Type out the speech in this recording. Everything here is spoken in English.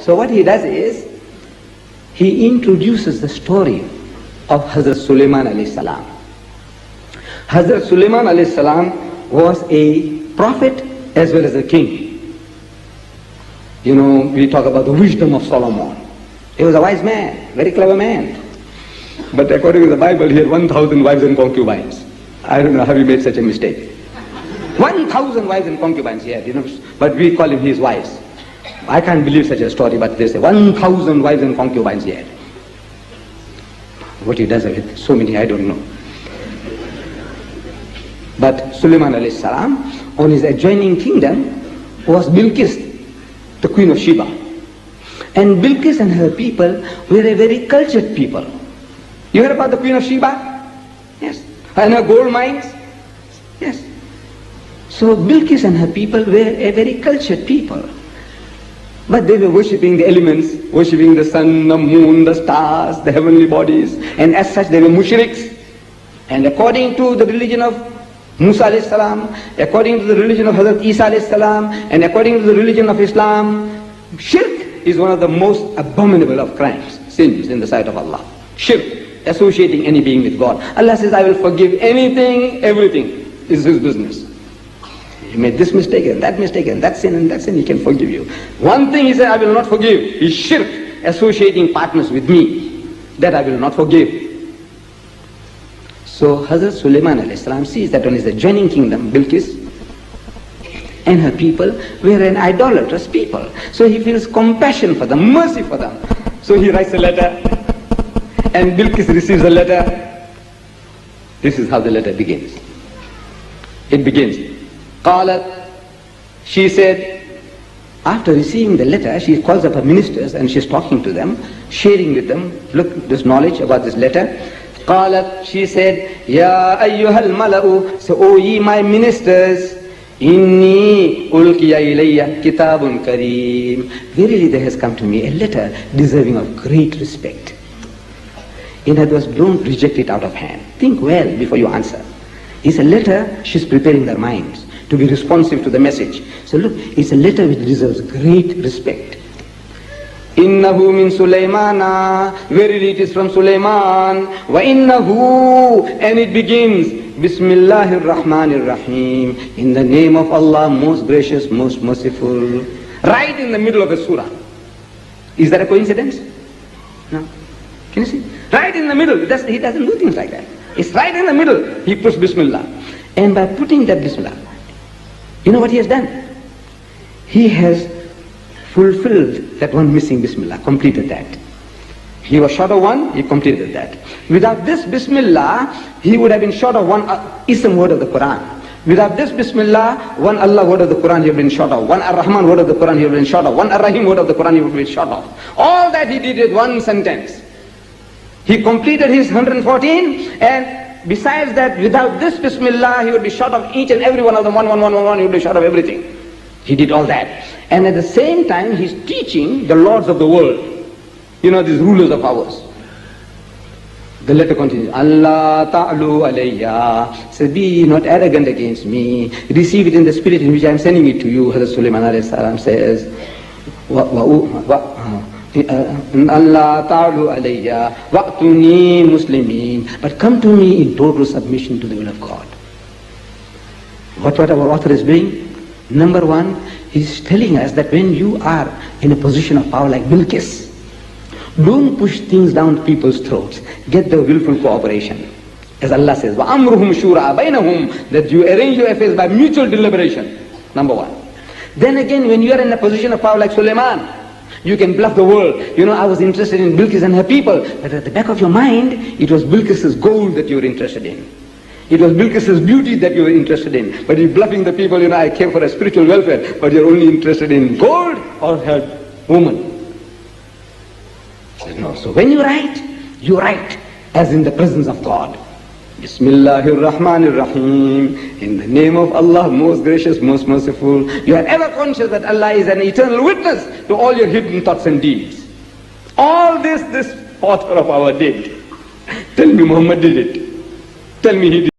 So what he does is, he introduces the story of Hazrat Sulaiman alayhi salam. Hazrat Sulaiman alayhi salam was a prophet as well as a king. You know, we talk about the wisdom of Solomon. He was a wise man, very clever man. But according to the Bible, he had 1,000 wives and concubines. I don't know how he made such a mistake. 1,000 wives and concubines he had, you know, but we call him his wives. I can't believe such a story, but they say 1,000 wives and concubines he had. What he does with so many, I don't know. But Sulaiman alayhi salam, on his adjoining kingdom, was Bilqis, the queen of Sheba. And Bilqis and her people were a very cultured people. You heard about the queen of Sheba? Yes. And her gold mines? Yes. So Bilqis and her people were a very cultured people. But they were worshipping the elements, worshipping the sun, the moon, the stars, the heavenly bodies. And as such they were mushriks. And according to the religion of Musa alayhi salam, according to the religion of Hazrat Isa alayhi salam, and according to the religion of Islam, shirk is one of the most abominable of crimes, sins in the sight of Allah. Shirk, associating any being with God. Allah says, I will forgive anything, everything. Is his business. You made this mistake and that sin, he can forgive you. One thing he said, I will not forgive, is shirk, associating partners with me. That I will not forgive. So Hazrat Sulaiman alayhi salam sees that on his adjoining kingdom, Bilqis and her people were an idolatrous people. So he feels compassion for them, mercy for them. So he writes a letter, and Bilqis receives a letter. This is how the letter begins. It begins, قالت, she said, after receiving the letter, she calls up her ministers and she's talking to them, sharing with them, look, this knowledge about this letter. قالت, she said, Ya ayyuhal mala'u, so O ye my ministers, inni ulqiya ilayya kitabun kareem. Verily there has come to me a letter deserving of great respect. In other words, don't reject it out of hand. Think well before you answer. It's a letter, she's preparing their minds to be responsive to the message. So look, it's a letter which deserves great respect. Innahu min Sulaymana, verily it is from Sulaiman. Wa innahu, and it begins, Bismillahir Rahmanir Rahim, in the name of Allah, most gracious, most merciful. Right in the middle of a surah. Is that a coincidence? No. Can you see? Right in the middle. He doesn't do things like that. It's right in the middle. He puts Bismillah. And by putting that Bismillah, you know what he has done? He has fulfilled that one missing Bismillah, completed that. He was short of one, he completed that. Without this Bismillah, he would have been short of one Ism word of the Quran. Without this Bismillah, one Allah word of the Quran he would have been short of. One Ar-Rahman word of the Quran he would have been short of. One Ar-Rahim word of the Quran he would have been short of. All that he did with one sentence. He completed his 114, and besides that, without this Bismillah, he would be short of each and every one of them, one, he would be short of everything. He did all that. And at the same time, he's teaching the lords of the world, you know, these rulers of ours. The letter continues, Allah ta'lu alayya, says, be not arrogant against me, receive it in the spirit in which I am sending it to you. Hazrat Sulaiman alayhi salam says, Allah ta'lu alayya, wa'tuni muslimin, but come to me in total submission to the will of God. What our author is doing? Number one, he's telling us that when you are in a position of power like Bilqis, don't push things down people's throats. Get the willful cooperation. As Allah says, وَأَمْرُهُمْ شُورَى بَيْنَهُمْ, that you arrange your affairs by mutual deliberation. Number one. Then again, when you are in a position of power like Sulaiman, you can bluff the world. You know, I was interested in Bilqis and her people, but at the back of your mind, it was Bilqis's gold that you were interested in. It was Bilqis's beauty that you were interested in. But you're bluffing the people, you know, I came for a spiritual welfare, but you're only interested in gold or her woman. No, so when you write as in the presence of God. Bismillahir Rahmanir Rahim, in the name of Allah, most gracious, most merciful. You are ever conscious that Allah is an eternal witness to all your hidden thoughts and deeds. All this author of our did. Tell me Muhammad did it. Tell me he did.